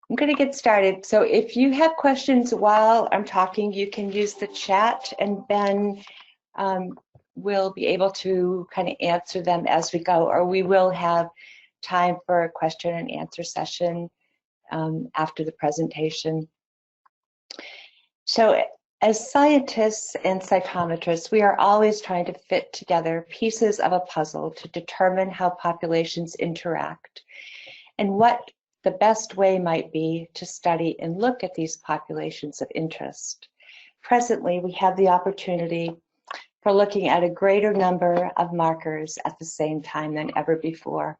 I'm going to get started. So if you have questions while I'm talking, you can use the chat, and Ben will be able to kind of answer them as we go, or we will have time for a question and answer session after the presentation. So as scientists and cytometrists, we are always trying to fit together pieces of a puzzle to determine how populations interact and what the best way might be to study and look at these populations of interest. Presently, we have the opportunity for looking at a greater number of markers at the same time than ever before.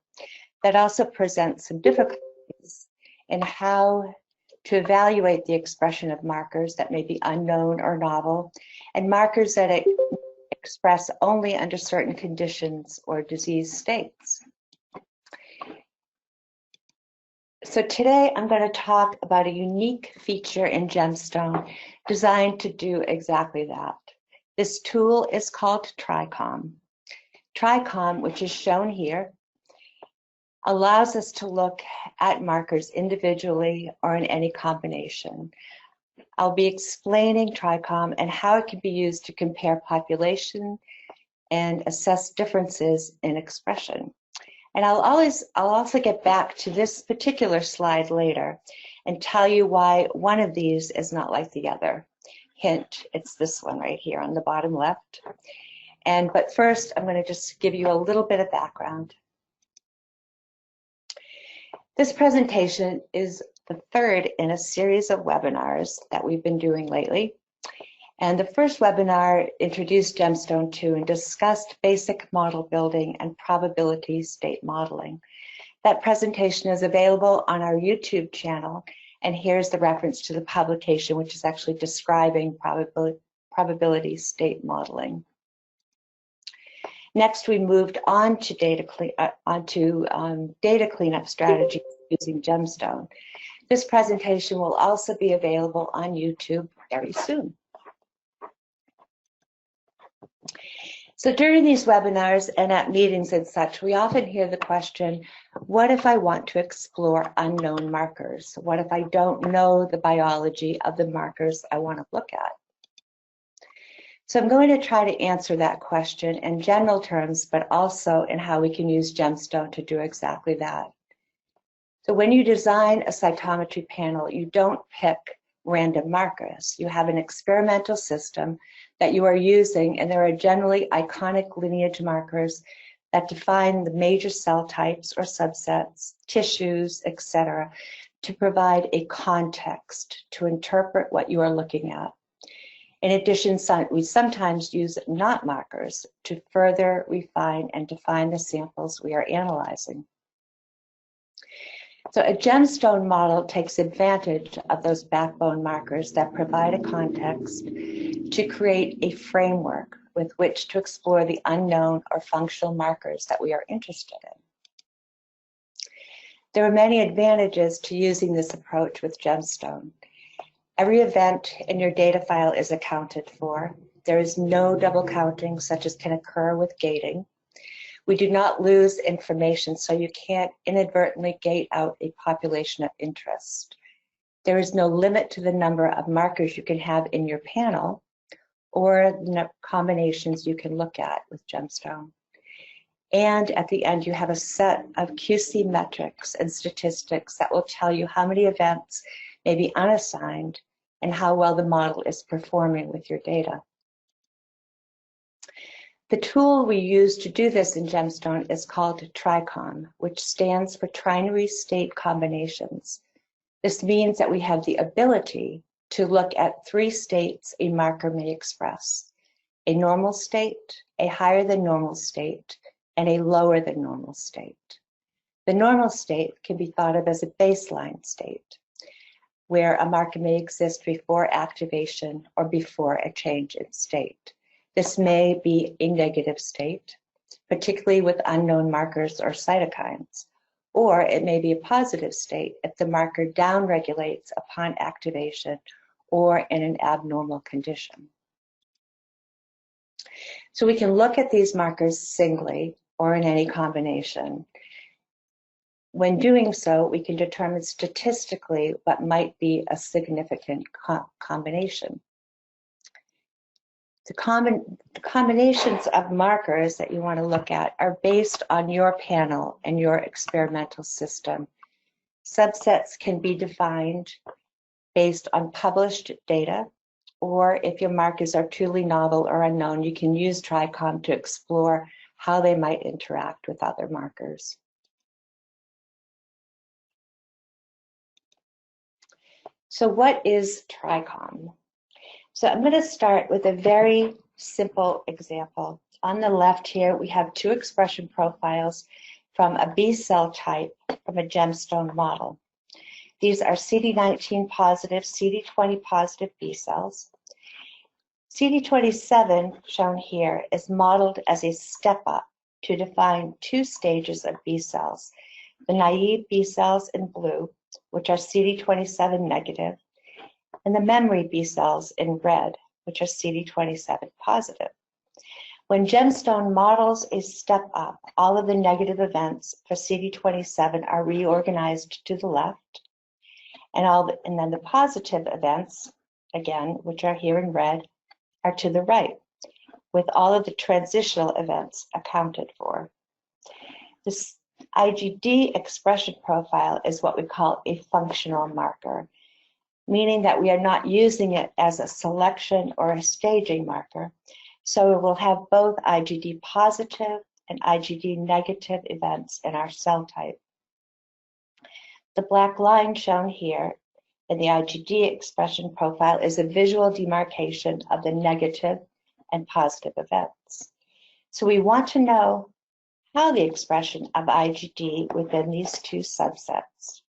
That also presents some difficulties in how to evaluate the expression of markers that may be unknown or novel, and markers that express only under certain conditions or disease states. So today I'm going to talk about a unique feature in GemStone designed to do exactly that. This tool is called TriCOM. TriCOM, which is shown here, allows us to look at markers individually or in any combination. I'll be explaining TriCOM and how it can be used to compare population and assess differences in expression. And I'll also get back to this particular slide later and tell you why one of these is not like the other. Hint, it's this one right here on the bottom left. But first, I'm going to just give you a little bit of background. This presentation is the third in a series of webinars that we've been doing lately. And the first webinar introduced GemStone 2 and discussed basic model building and probability state modeling. That presentation is available on our YouTube channel, and here's the reference to the publication, which is actually describing probability state modeling. Next, we moved on to data cleanup strategies using GemStone. This presentation will also be available on YouTube very soon. So during these webinars and at meetings and such, we often hear the question, what if I want to explore unknown markers? What if I don't know the biology of the markers I want to look at? So I'm going to try to answer that question in general terms, but also in how we can use GemStone to do exactly that. So when you design a cytometry panel, you don't pick random markers. You have an experimental system that you are using, and there are generally iconic lineage markers that define the major cell types or subsets, tissues, etc., to provide a context to interpret what you are looking at. In addition, we sometimes use not markers to further refine and define the samples we are analyzing. So a GemStone model takes advantage of those backbone markers that provide a context to create a framework with which to explore the unknown or functional markers that we are interested in. There are many advantages to using this approach with GemStone. Every event in your data file is accounted for. There is no double counting, such as can occur with gating. We do not lose information, so you can't inadvertently gate out a population of interest. There is no limit to the number of markers you can have in your panel or the combinations you can look at with GemStone. And at the end, you have a set of QC metrics and statistics that will tell you how many events may be unassigned and how well the model is performing with your data. The tool we use to do this in GemStone is called TriCOM, which stands for Trinary State Combinations. This means that we have the ability to look at 3 states a marker may express: a normal state, a higher than normal state, and a lower than normal state. The normal state can be thought of as a baseline state, where a marker may exist before activation or before a change in state. This may be a negative state, particularly with unknown markers or cytokines, or it may be a positive state if the marker downregulates upon activation or in an abnormal condition. So we can look at these markers singly or in any combination. when doing so, we can determine statistically what might be a significant combination. The combinations of markers that you want to look at are based on your panel and your experimental system. Subsets can be defined based on published data, or if your markers are truly novel or unknown, you can use TriCOM to explore how they might interact with other markers. So what is TriCOM? So I'm going to start with a very simple example. On the left here, we have two expression profiles from a B cell type from a GemStone model. These are CD19 positive, CD20 positive B cells. CD27, shown here, is modeled as a step up to define two stages of B cells. The naive B cells in blue, which are CD27 negative, and the memory B cells in red, which are CD27 positive. When GemStone models a step up, all of the negative events for CD27 are reorganized to the left, and then the positive events, again, which are here in red, are to the right, with all of the transitional events accounted for. This IgD expression profile is what we call a functional marker, meaning that we are not using it as a selection or a staging marker. So we will have both IgD positive and IgD negative events in our cell type. The black line shown here in the IgD expression profile is a visual demarcation of the negative and positive events. So we want to know how the expression of IgD within these two subsets.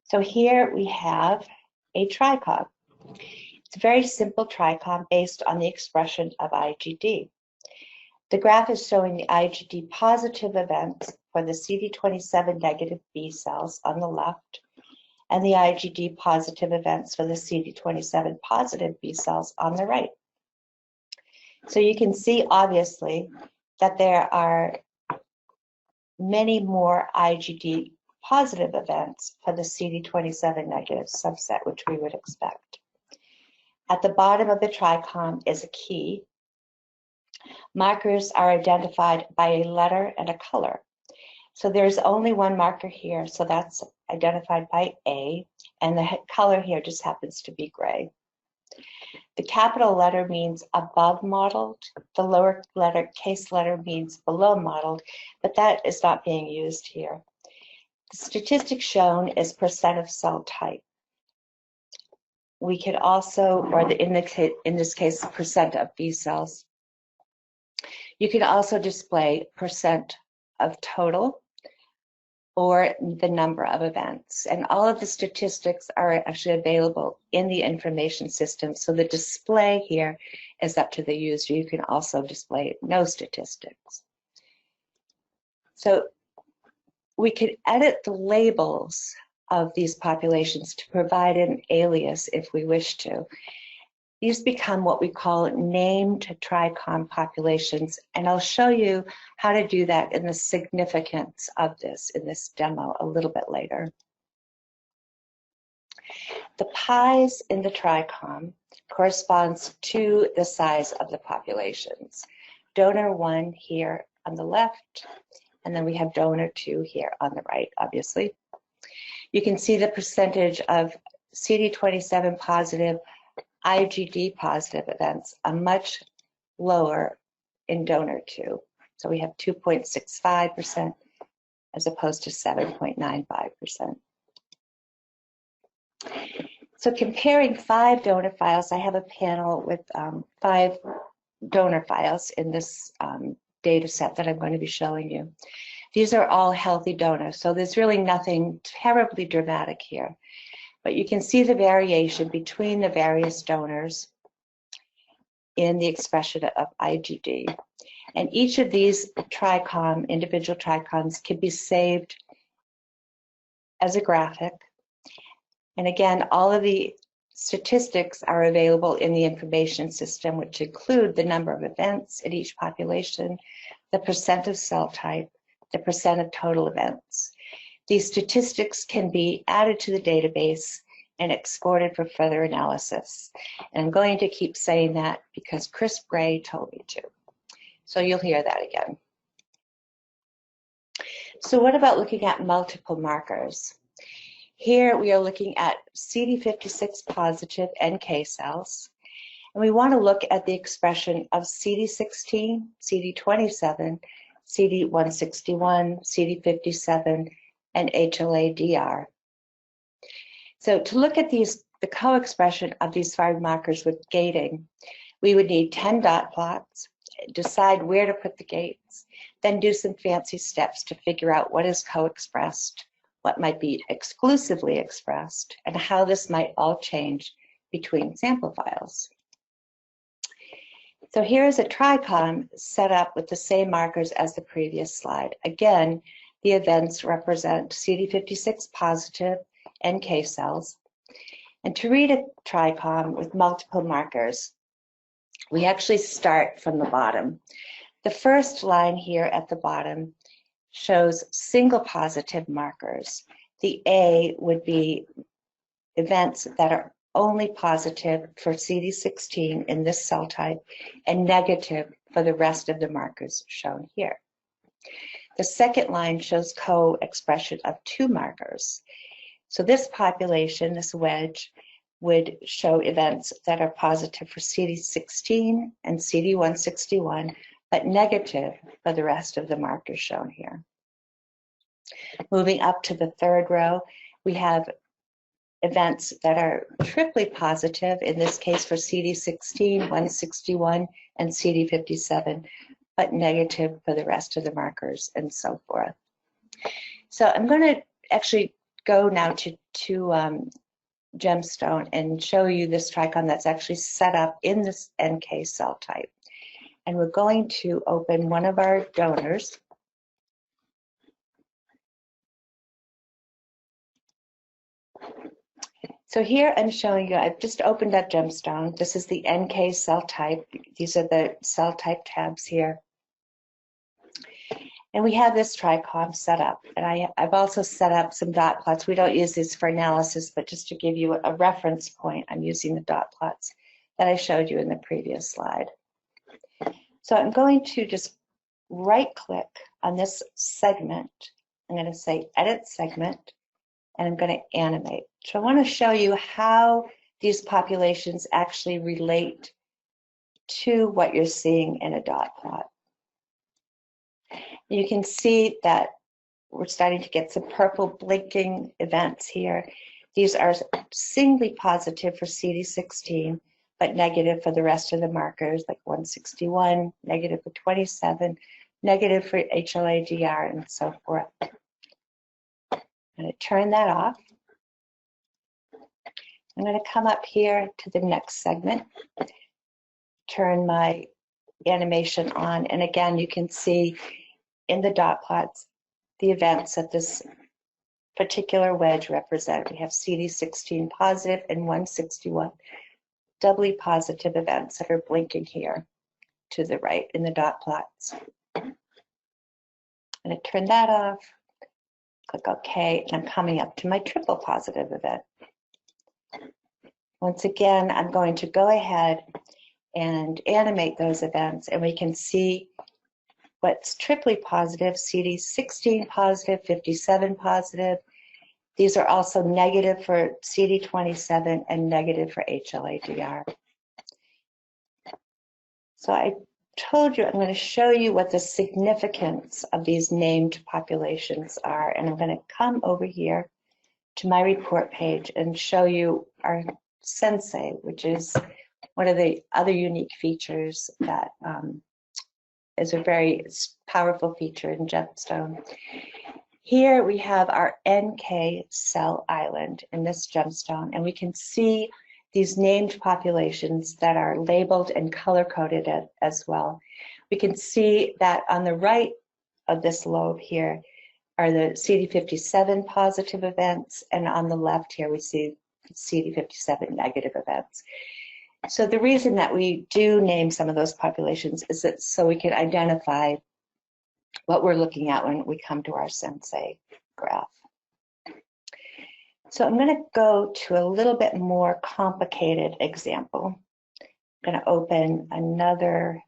So here we have a TriCOM. It's a very simple TriCOM based on the expression of IgD. The graph is showing the IgD positive events for the CD27 negative B cells on the left, and the IgD positive events for the CD27 positive B cells on the right. So you can see, obviously, that there are many more IgD positive events for the CD27 negative subset, which we would expect. At the bottom of the TriCOM is a key. Markers are identified by a letter and a color. So there's only one marker here, so that's identified by A, and the color here just happens to be gray. The capital letter means above modeled, the lower letter, case letter, means below modeled, but that is not being used here. The statistic shown is percent of cell type. We could also, or in this case, percent of B cells. You can also display percent of total or the number of events. And all of the statistics are actually available in the information system. So the display here is up to the user. You can also display no statistics. So we could edit the labels of these populations to provide an alias if we wish to. These become what we call named TriCOM populations, and I'll show you how to do that and the significance of this in this demo a little bit later. The pies in the TriCOM corresponds to the size of the populations. Donor 1 here on the left, and then we have donor 2 here on the right, obviously. You can see the percentage of CD27 positive, IgD positive events are much lower in donor 2. So we have 2.65% as opposed to 7.95%. So comparing 5 donor files, I have a panel with 5 donor files in this data set that I'm going to be showing you. These are all healthy donors, so there's really nothing terribly dramatic here. But you can see the variation between the various donors in the expression of IgD. And each of these TriCOM, individual TriCOMs, can be saved as a graphic. And again, all of the statistics are available in the information system, which include the number of events in each population, the percent of cell type, the percent of total events. These statistics can be added to the database and exported for further analysis. And I'm going to keep saying that because Chris Bray told me to. So you'll hear that again. So what about looking at multiple markers? Here we are looking at CD56 positive NK cells. And we want to look at the expression of CD16, CD27, CD161, CD57, and HLA-DR. So to look at the co-expression of these 5 markers with gating, we would need 10 dot plots, decide where to put the gates, then do some fancy steps to figure out what is co-expressed, what might be exclusively expressed, and how this might all change between sample files. So here is a TriCOM set up with the same markers as the previous slide. Again, the events represent CD56 positive NK cells. And to read a TriCOM with multiple markers, we actually start from the bottom. The first line here at the bottom shows single positive markers. The A would be events that are only positive for CD16 in this cell type and negative for the rest of the markers shown here. The second line shows co-expression of 2 markers. So this population, this wedge, would show events that are positive for CD16 and CD161, but negative for the rest of the markers shown here. Moving up to the third row, we have events that are triply positive, in this case for CD16, 161, and CD57, but negative for the rest of the markers, and so forth. So I'm going to actually go now to GemStone and show you this TriCOM that's actually set up in this NK cell type. And we're going to open one of our donors. So here I'm showing you, I've just opened up GemStone. This is the NK cell type. These are the cell type tabs here. And we have this TriCOM set up. And I've also set up some dot plots. We don't use these for analysis, but just to give you a reference point, I'm using the dot plots that I showed you in the previous slide. So I'm going to just right-click on this segment. I'm going to say Edit Segment, and I'm going to animate. So I want to show you how these populations actually relate to what you're seeing in a dot plot. You can see that we're starting to get some purple blinking events here. These are singly positive for CD16, but negative for the rest of the markers, like 161, negative for 27, negative for HLA-DR, and so forth. I'm going to turn that off. I'm going to come up here to the next segment, turn my animation on, and again, you can see in the dot plots the events that this particular wedge represent. We have CD16 positive and 161 doubly positive events that are blinking here to the right in the dot plots. I'm going to turn that off, click OK, and I'm coming up to my triple positive event. Once again, I'm going to go ahead and animate those events, and we can see what's triply positive, CD16 positive, 57 positive. These are also negative for CD27 and negative for HLA-DR. So I told you I'm going to show you what the significance of these named populations are, and I'm going to come over here to my report page and show you our Sensei, which is one of the other unique features that is a very powerful feature in GemStone. Here we have our NK cell island in this GemStone, and we can see these named populations that are labeled and color-coded as well. We can see that on the right of this lobe here are the CD57 positive events, and on the left here we see CD57 negative events. So the reason that we do name some of those populations is that so we can identify what we're looking at when we come to our sensei graph. So I'm going to go to a little bit more complicated example. I'm going to open another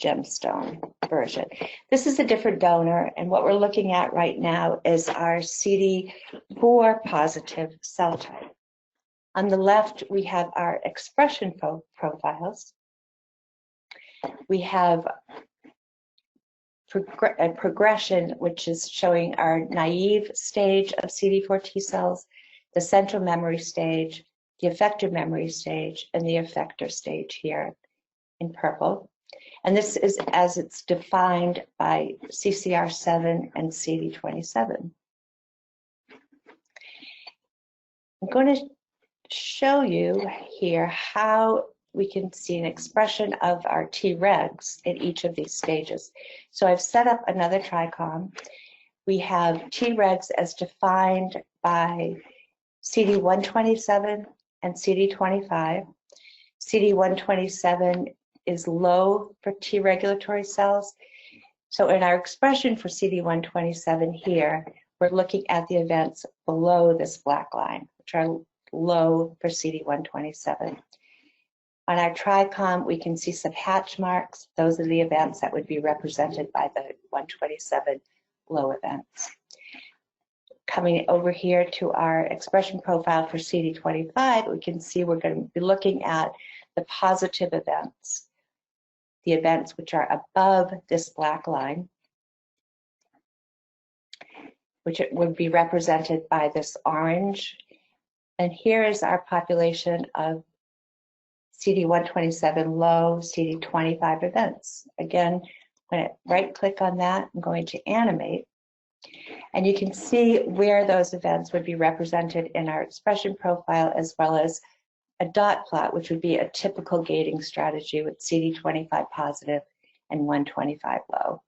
GemStone version. This is a different donor, and what we're looking at right now is our CD4 positive cell type. On the left, we have our expression profiles. We have a progression, which is showing our naive stage of CD4 T cells, the central memory stage, the effector memory stage, and the effector stage here in purple. And this is as it's defined by CCR7 and CD27. I'm going to show you here how we can see an expression of our Tregs in each of these stages. So I've set up another TriCOM. We have Tregs as defined by CD127 and CD25. CD127 is low for T regulatory cells. So in our expression for CD127 here, we're looking at the events below this black line, which are low for CD127. On our TriCOM, we can see some hatch marks. Those are the events that would be represented by the 127 low events. Coming over here to our expression profile for CD25, we can see we're going to be looking at the positive events, the events which are above this black line, which it would be represented by this orange. And here is our population of CD127 low, CD25 events. Again, I'm going to right-click on that. I'm going to animate. And you can see where those events would be represented in our expression profile, as well as a dot plot, which would be a typical gating strategy with CD25 positive and 125 low.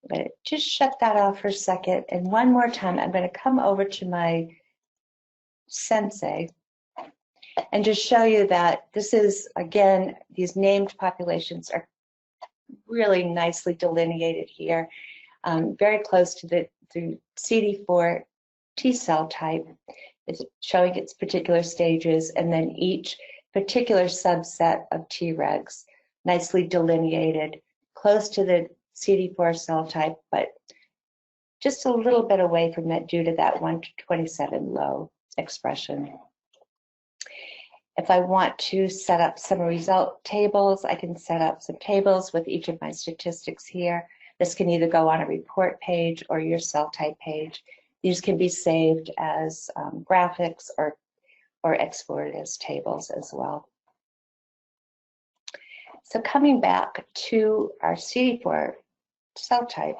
I'm going to just shut that off for a second. And one more time, I'm going to come over to my sensei and just show you that this is, again, these named populations are really nicely delineated here, very close to the CD4 T cell type. It's showing its particular stages, and then each particular subset of Tregs, nicely delineated, close to the CD4 cell type, but just a little bit away from that due to that 127 low expression. If I want to set up some result tables, I can set up some tables with each of my statistics here. This can either go on a report page or your cell type page. These can be saved as graphics or exported as tables as well. So coming back to our CD4 cell type,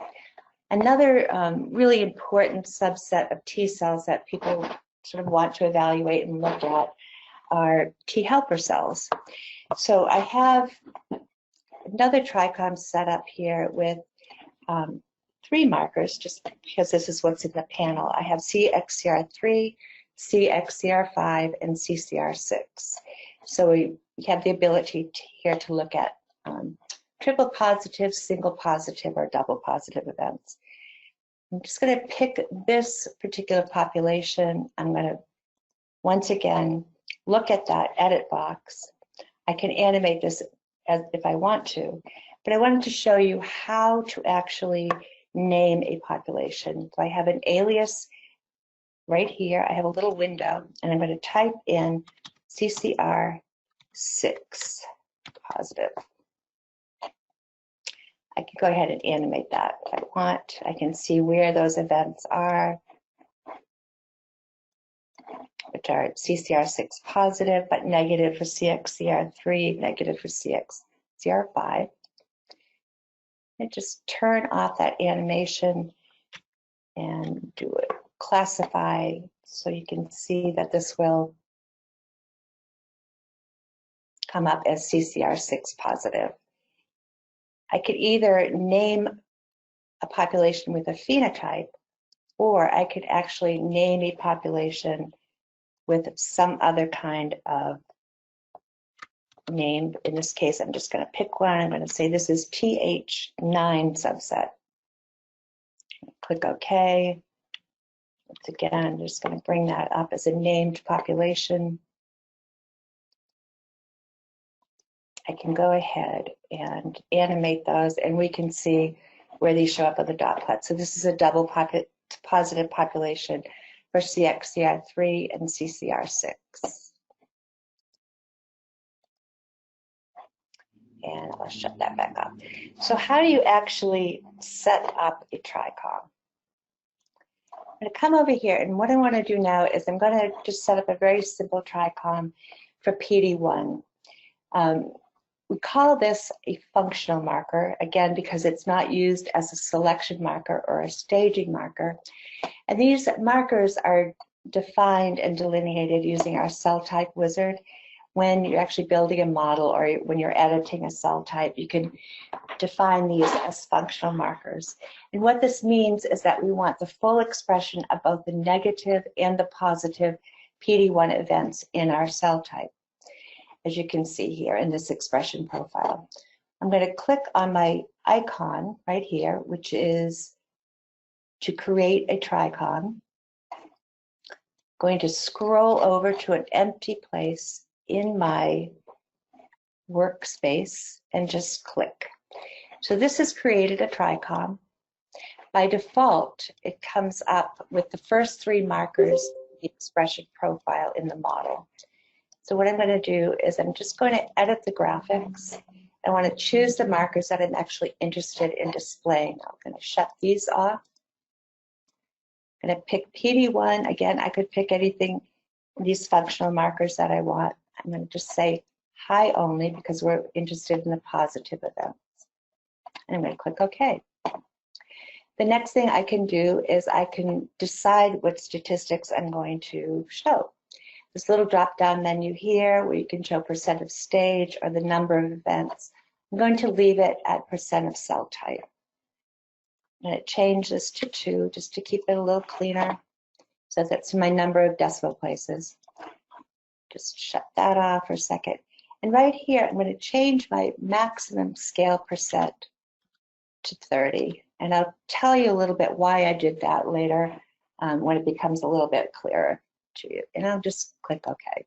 another really important subset of T cells that people sort of want to evaluate and look at are T helper cells. So I have another TriCOM set up here with 3 markers, just because this is what's in the panel. I have CXCR3, CXCR5, and CCR6. So we have the ability here to look at triple positive, single positive, or double positive events. I'm just going to pick this particular population. I'm going to, once again, look at that edit box. I can animate this as if I want to, but I wanted to show you how to actually name a population. So I have an alias right here. I have a little window, and I'm going to type in CCR6 positive. I can go ahead and animate that if I want. I can see where those events are, which are CCR6 positive, but negative for CXCR3, negative for CXCR5. And just turn off that animation and do it. Classify, so you can see that this will come up as CCR6 positive. I could either name a population with a phenotype, or I could actually name a population with some other kind of name. In this case, I'm just going to pick one. I'm going to say this is TH9 subset. Click OK. Once again, I'm just going to bring that up as a named population. I can go ahead and animate those, and we can see where these show up on the dot plot. So this is a double positive population for CXCR3 and CCR6. And I'll shut that back up. So how do you actually set up a TriCOM? I'm going to come over here, and what I want to do now is I'm going to just set up a very simple TriCOM for PD1. We call this a functional marker, again, because it's not used as a selection marker or a staging marker. And these markers are defined and delineated using our cell type wizard. When you're actually building a model or when you're editing a cell type, you can define these as functional markers. And what this means is that we want the full expression of both the negative and the positive PD1 events in our cell type, as you can see here in this expression profile. I'm going to click on my icon right here, which is to create a TriCOM. Going to scroll over to an empty place in my workspace and just click. So this has created a TriCOM. By default, it comes up with the first three markers, the expression profile in the model. So what I'm going to do is I'm just going to edit the graphics. I want to choose the markers that I'm actually interested in displaying. I'm going to shut these off. I'm going to pick PD1. Again, I could pick anything, these functional markers that I want. I'm going to just say high only because we're interested in the positive events. And I'm going to click OK. The next thing I can do is I can decide what statistics I'm going to show. This little drop-down menu here where you can show percent of stage or the number of events. I'm going to leave it at percent of cell type. I'm going to change this to 2 just to keep it a little cleaner. So that's my number of decimal places. Just shut that off for a second. And right here, I'm going to change my maximum scale percent to 30. And I'll tell you a little bit why I did that later when it becomes a little bit clearer to you. And I'll just click OK.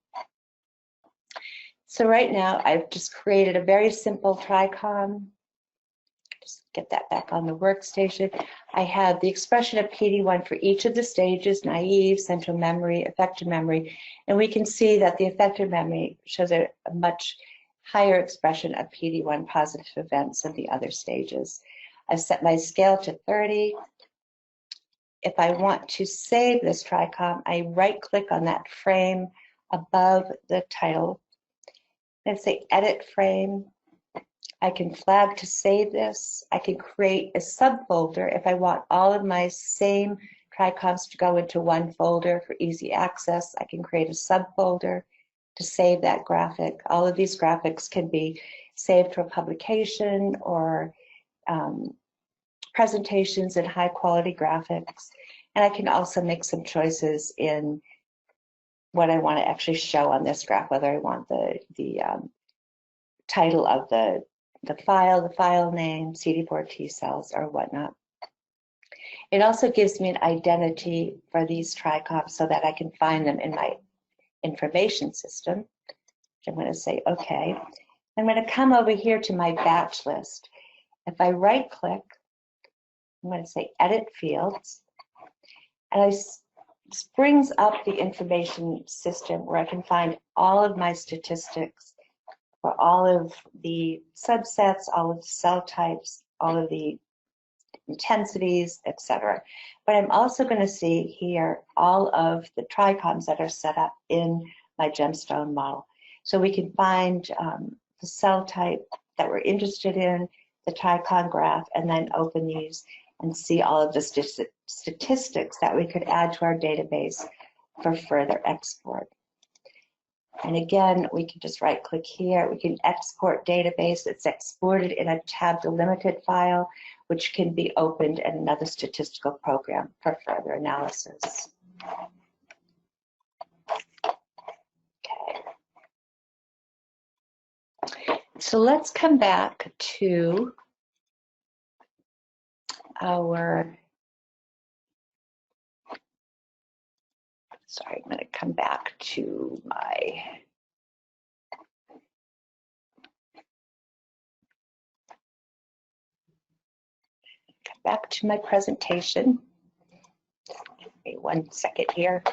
So right now, I've just created a very simple TriCOM. Just get that back on the workstation. I have the expression of PD1 for each of the stages, naive, central memory, effective memory, and we can see that the effective memory shows a much higher expression of PD1 positive events than the other stages. I've set my scale to 30. If I want to save this TriCOM, I right-click on that frame above the title and say Edit Frame. I can flag to save this. I can create a subfolder if I want all of my same TriCOMs to go into one folder for easy access. I can create a subfolder to save that graphic. All of these graphics can be saved to a publication or presentations in high quality graphics. And I can also make some choices in what I want to actually show on this graph, whether I want the title of the file name, CD4 T cells, or whatnot. It also gives me an identity for these TriCOMs so that I can find them in my information system. I'm going to say OK. I'm going to come over here to my batch list. If I right-click, I'm going to say Edit Fields, and this brings up the information system where I can find all of my statistics for all of the subsets, all of the cell types, all of the intensities, etc. But I'm also going to see here all of the TriCOMs that are set up in my GemStone model. So we can find the cell type that we're interested in, the TriCOM graph, and then open these and see all of the statistics that we could add to our database for further export. And again, we can just right-click here. We can export database. It's exported in a tab delimited file, which can be opened in another statistical program for further analysis. Okay. So let's come back to our, sorry, I'm going to come back to my, presentation. Give me 1 second here.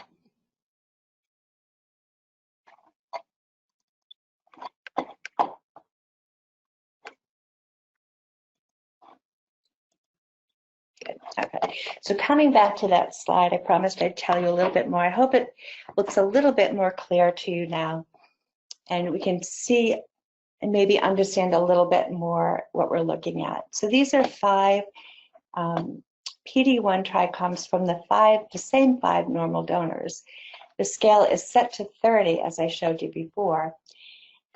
Okay, so coming back to that slide, I promised I'd tell you a little bit more. I hope it looks a little bit more clear to you now, and we can see and maybe understand a little bit more what we're looking at. So these are 5 PD1 TriCOMs from the same 5 normal donors. The scale is set to 30, as I showed you before.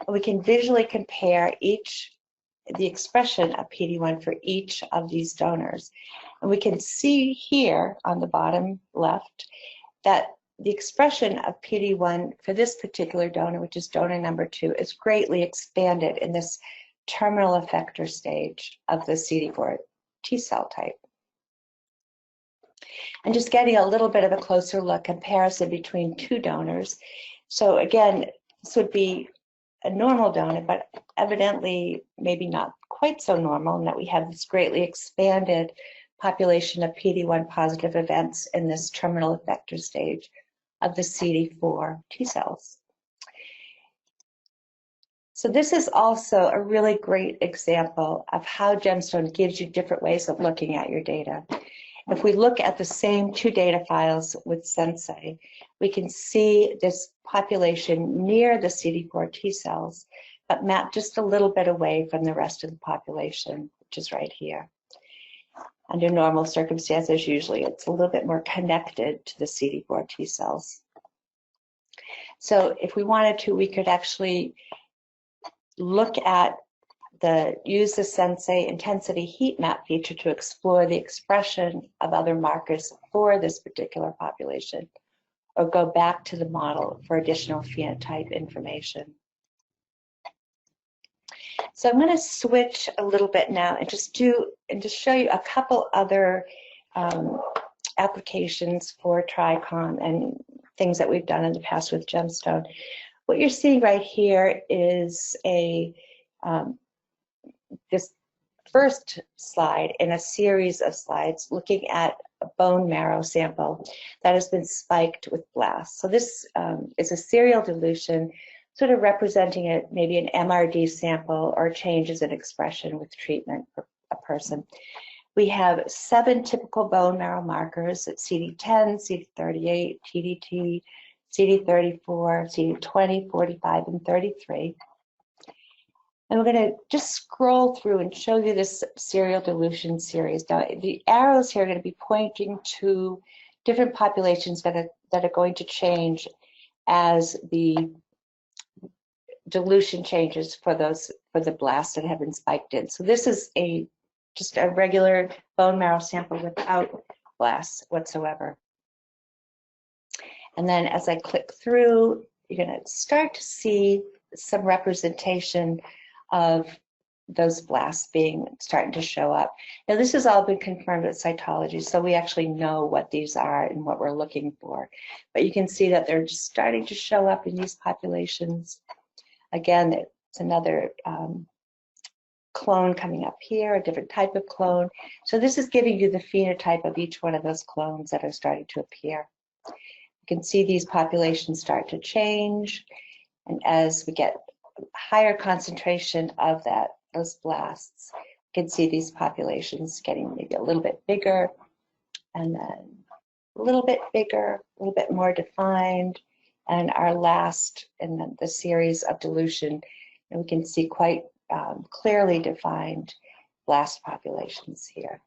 We can visually compare the expression of PD1 for each of these donors. And we can see here on the bottom left that the expression of PD1 for this particular donor, which is donor number 2, is greatly expanded in this terminal effector stage of the CD4 T cell type. And just getting a little bit of a closer look comparison between 2 donors. So again, this would be a normal donor, but evidently maybe not quite so normal in that we have this greatly expanded population of PD1 positive events in this terminal effector stage of the CD4 T cells. So this is also a really great example of how GemStone gives you different ways of looking at your data. If we look at the same 2 data files with Sensei, we can see this population near the CD4 T cells, but mapped just a little bit away from the rest of the population, which is right here. Under normal circumstances, usually it's a little bit more connected to the CD4 T cells. So if we wanted to, we could actually look at use the Sensei intensity heat map feature to explore the expression of other markers for this particular population, or go back to the model for additional phenotype information. So I'm going to switch a little bit now and just show you a couple other applications for TriCOM and things that we've done in the past with GemStone. What you're seeing right here is this first slide in a series of slides looking at a bone marrow sample that has been spiked with blasts. So this is a serial dilution, sort of representing it maybe an MRD sample or changes in expression with treatment for a person. We have 7 typical bone marrow markers at CD10, CD38, TDT, CD34, CD20, 45, and 33. And we're going to just scroll through and show you this serial dilution series. Now, the arrows here are going to be pointing to different populations that are going to change as the dilution changes for the blasts that have been spiked in. So this is just a regular bone marrow sample without blasts whatsoever. And then as I click through, you're going to start to see some representation of those blasts starting to show up. Now this has all been confirmed with cytology, so we actually know what these are and what we're looking for. But you can see that they're just starting to show up in these populations. Again, it's another clone coming up here, a different type of clone. So this is giving you the phenotype of each one of those clones that are starting to appear. You can see these populations start to change, and as we get higher concentration of those blasts, you can see these populations getting maybe a little bit bigger, and then a little bit bigger, a little bit more defined, and our last in the series of dilution, and we can see quite clearly defined blast populations here.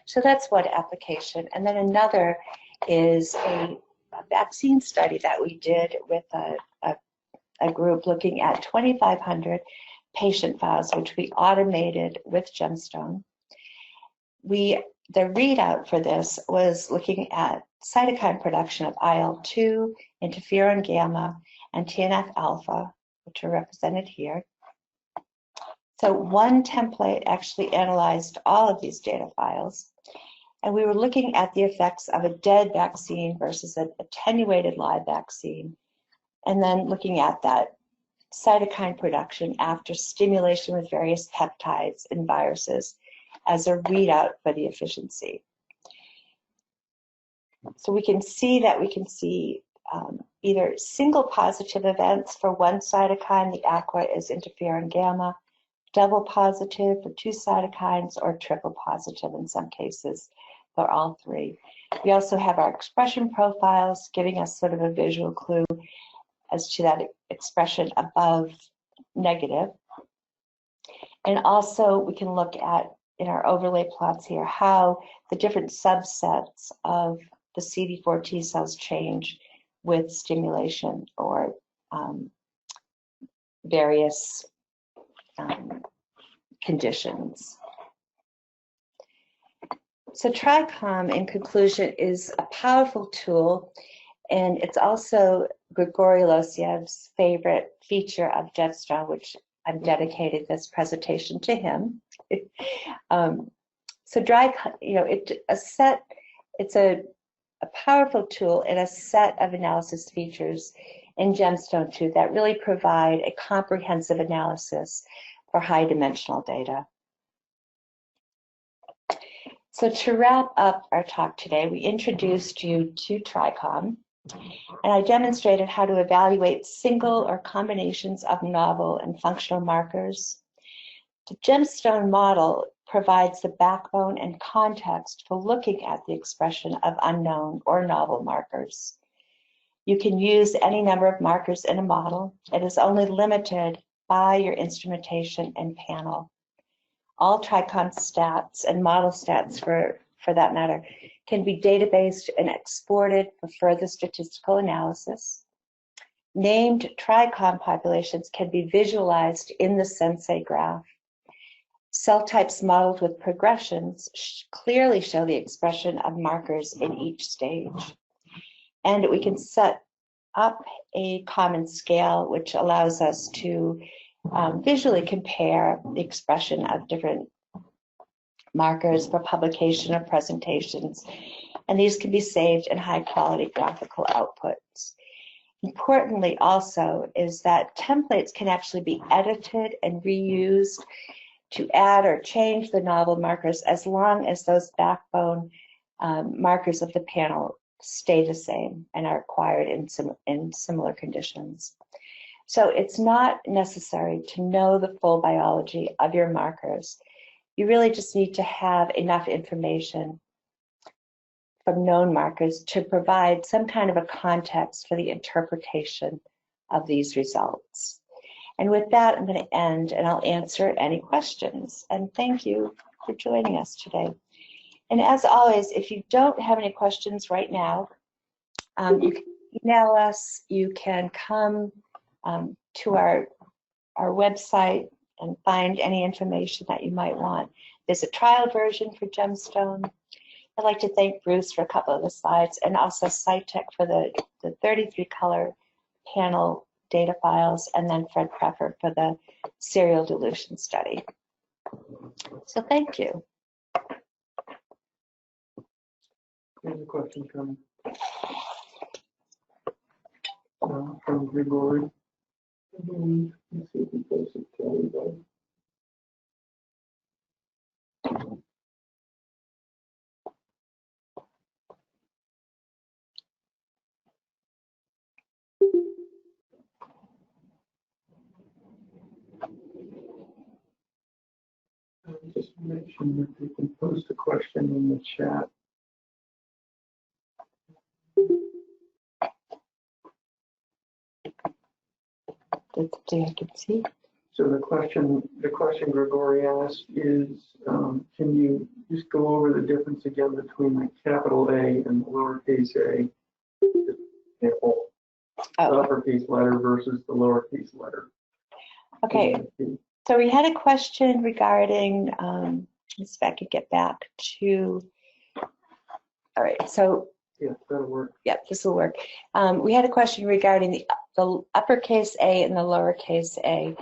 So that's one application. And then another is a vaccine study that we did with a group looking at 2,500 patient files, which we automated with GemStone. The readout for this was looking at cytokine production of IL-2, interferon gamma, and TNF alpha, which are represented here. So one template actually analyzed all of these data files, and we were looking at the effects of a dead vaccine versus an attenuated live vaccine, and then looking at that cytokine production after stimulation with various peptides and viruses as a readout for the efficiency. So we can see either single positive events for one cytokine, the aqua is interferon gamma, double positive for two cytokines, or triple positive in some cases for all three. We also have our expression profiles giving us sort of a visual clue as to that expression above negative. And also we can look at, in our overlay plots here, how the different subsets of the CD4 T cells change with stimulation or various conditions. So TriCOM, in conclusion, is a powerful tool, and it's also Grigory Losiev's favorite feature of GemStone, which I've dedicated this presentation to him. So it's a powerful tool and a set of analysis features in GemStone 2 that really provide a comprehensive analysis for high dimensional data. So to wrap up our talk today, we introduced you to TriCOM, and I demonstrated how to evaluate single or combinations of novel and functional markers. The GemStone model provides the backbone and context for looking at the expression of unknown or novel markers. You can use any number of markers in a model. It is only limited by your instrumentation and panel. All TriCOM stats and model stats, for that matter, can be databased and exported for further statistical analysis. Named TriCOM populations can be visualized in the Sensei graph. Cell types modeled with progressions clearly show the expression of markers in each stage. And we can set up a common scale, which allows us to visually compare the expression of different markers for publication or presentations. And these can be saved in high quality graphical outputs. Importantly also is that templates can actually be edited and reused to add or change the novel markers as long as those backbone markers of the panel stay the same and are acquired in similar conditions. So it's not necessary to know the full biology of your markers. You really just need to have enough information from known markers to provide some kind of a context for the interpretation of these results. And with that, I'm going to end, and I'll answer any questions. And thank you for joining us today. And as always, if you don't have any questions right now, you can email us. You can come to our website and find any information that you might want. There's a trial version for GemStone. I'd like to thank Bruce for a couple of the slides, and also SciTech for the 33 color panel data files, and then Fred Preffer for the serial dilution study. So thank you. There's a question coming from Grigory. Let's see if he posts it to everybody. Just mention that they can post a question in the chat. That's something I can see. So the question Grigory asked is, can you just go over the difference again between the capital A and the lowercase a? Example, the uppercase letter versus the lowercase letter. Okay. So we had a question regarding, let's see if I could get back to, all right, so. Yeah, that'll work. Yep, this will work. We had a question regarding the uppercase A and the lowercase a.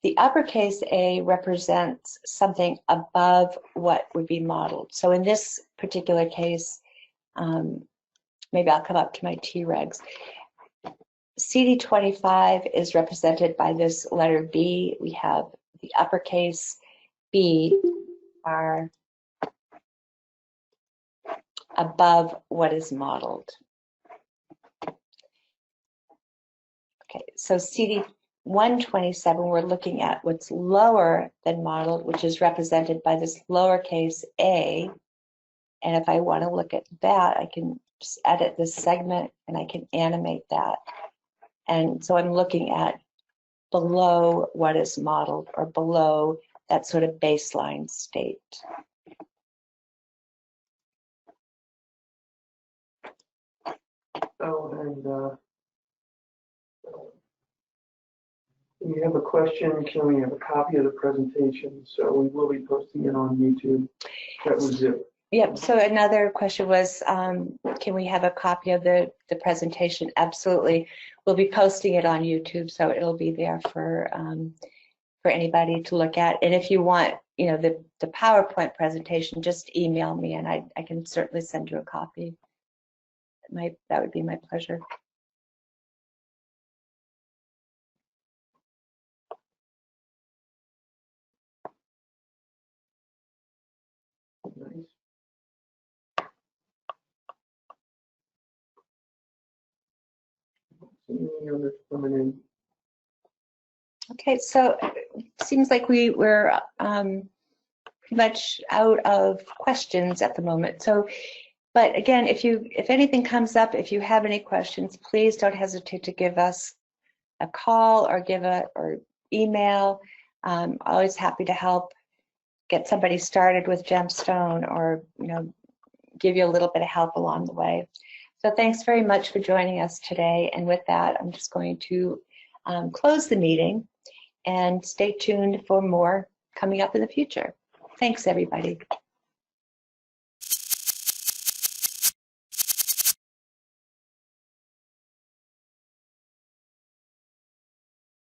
The uppercase A represents something above what would be modeled. So in this particular case, maybe I'll come up to my T-regs. CD25 is represented by this letter B. We have the uppercase B are above what is modeled. Okay, so CD127, we're looking at what's lower than modeled, which is represented by this lowercase a. And if I want to look at that, I can just edit this segment and I can animate that. And so I'm looking at below what is modeled, or below that sort of baseline state. Oh, and we have a question. Can we have a copy of the presentation? So we will be posting it on YouTube. That was it. Yep, so another question was, can we have a copy of the presentation? Absolutely. We'll be posting it on YouTube, so it'll be there for anybody to look at. And if you want, you know, the PowerPoint presentation, just email me and I can certainly send you a copy. That would be my pleasure. Nice. Any others coming in? Okay, so it seems like we're pretty much out of questions at the moment. So, but again, if anything comes up, if you have any questions, please don't hesitate to give us a call or or email. Always happy to help get somebody started with GemStone, or give you a little bit of help along the way. So thanks very much for joining us today. And with that, I'm just going to close the meeting and stay tuned for more coming up in the future. Thanks, everybody.